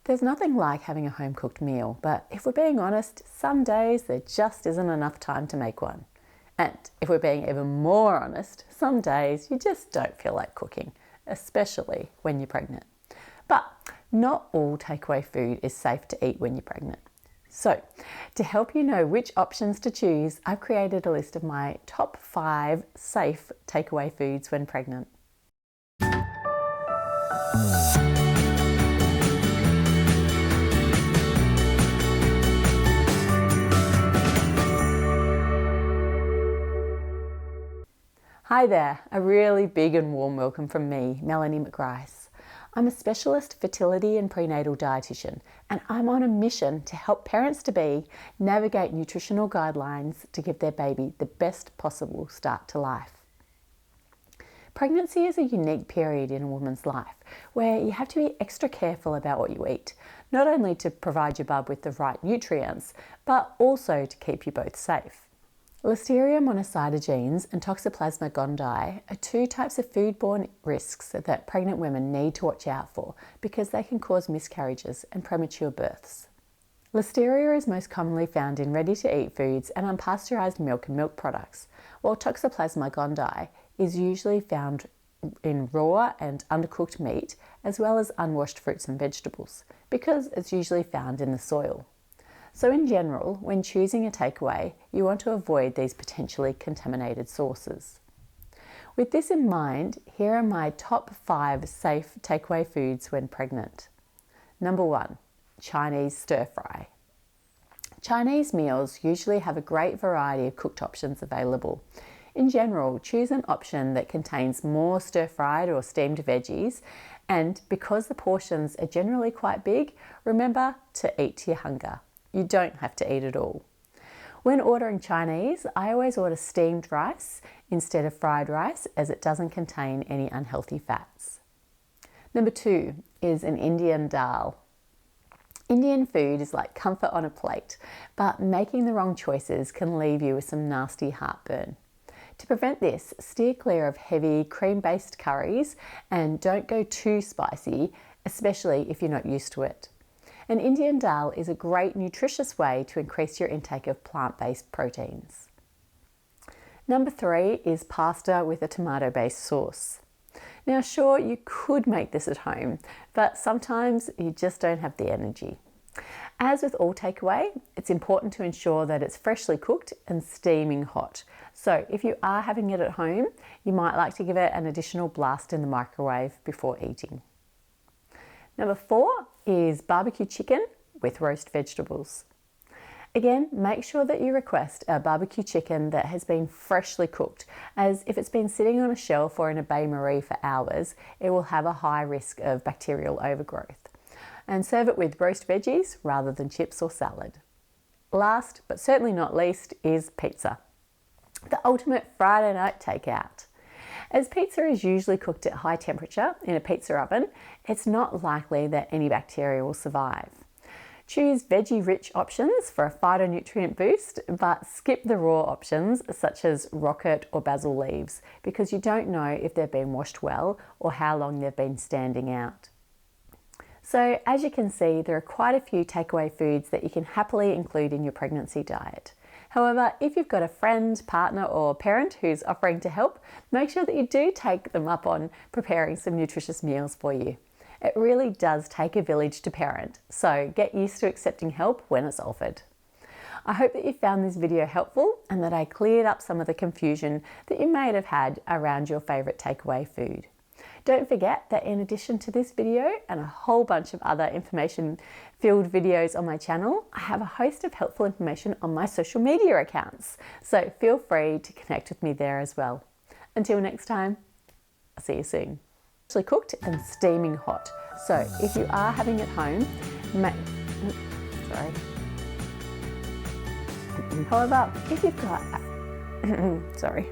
There's nothing like having a home-cooked meal, but if we're being honest, some days there just isn't enough time to make one. And if we're being even more honest, some days you just don't feel like cooking, especially when you're pregnant. But not all takeaway food is safe to eat when you're pregnant. So, to help you know which options to choose, I've created a list of my top 5 safe takeaway foods when pregnant. Hi there, a really big and warm welcome from me, Melanie McGrice. I'm a specialist fertility and prenatal dietitian, and I'm on a mission to help parents-to-be navigate nutritional guidelines to give their baby the best possible start to life. Pregnancy is a unique period in a woman's life where you have to be extra careful about what you eat, not only to provide your bub with the right nutrients, but also to keep you both safe. Listeria monocytogenes and Toxoplasma gondii are 2 types of foodborne risks that pregnant women need to watch out for because they can cause miscarriages and premature births. Listeria is most commonly found in ready-to-eat foods and unpasteurized milk and milk products, while Toxoplasma gondii is usually found in raw and undercooked meat as well as unwashed fruits and vegetables because it's usually found in the soil. So in general, when choosing a takeaway, you want to avoid these potentially contaminated sources. With this in mind, here are my top 5 safe takeaway foods when pregnant. Number 1, Chinese stir fry. Chinese meals usually have a great variety of cooked options available. In general, choose an option that contains more stir-fried or steamed veggies, and because the portions are generally quite big, remember to eat to your hunger. You don't have to eat it all. When ordering Chinese, I always order steamed rice instead of fried rice as it doesn't contain any unhealthy fats. Number 2 is an Indian dal. Indian food is like comfort on a plate, but making the wrong choices can leave you with some nasty heartburn. To prevent this, steer clear of heavy cream-based curries and don't go too spicy, especially if you're not used to it. An Indian dal is a great nutritious way to increase your intake of plant-based proteins. Number 3 is pasta with a tomato-based sauce. Now sure, you could make this at home, but sometimes you just don't have the energy. As with all takeaway, it's important to ensure that it's freshly cooked and steaming hot. So if you are having it at home, you might like to give it an additional blast in the microwave before eating. Number 4 is barbecue chicken with roast vegetables. Again, make sure that you request a barbecue chicken that has been freshly cooked, as if it's been sitting on a shelf or in a bain-marie for hours, it will have a high risk of bacterial overgrowth. And serve it with roast veggies rather than chips or salad. Last, but certainly not least, is pizza. The ultimate Friday night takeout. As pizza is usually cooked at high temperature in a pizza oven, it's not likely that any bacteria will survive. Choose veggie-rich options for a phytonutrient boost, but skip the raw options such as rocket or basil leaves because you don't know if they've been washed well or how long they've been standing out. So as you can see, there are quite a few takeaway foods that you can happily include in your pregnancy diet. However, if you've got a friend, partner or parent who's offering to help, make sure that you do take them up on preparing some nutritious meals for you. It really does take a village to parent, so get used to accepting help when it's offered. I hope that you found this video helpful and that I cleared up some of the confusion that you may have had around your favourite takeaway food. Don't forget that in addition to this video and a whole bunch of other information-filled videos on my channel, I have a host of helpful information on my social media accounts, so feel free to connect with me there as well. Until next time, I'll see you soon. Actually cooked and steaming hot, so if you are having it home, however, if you've got sorry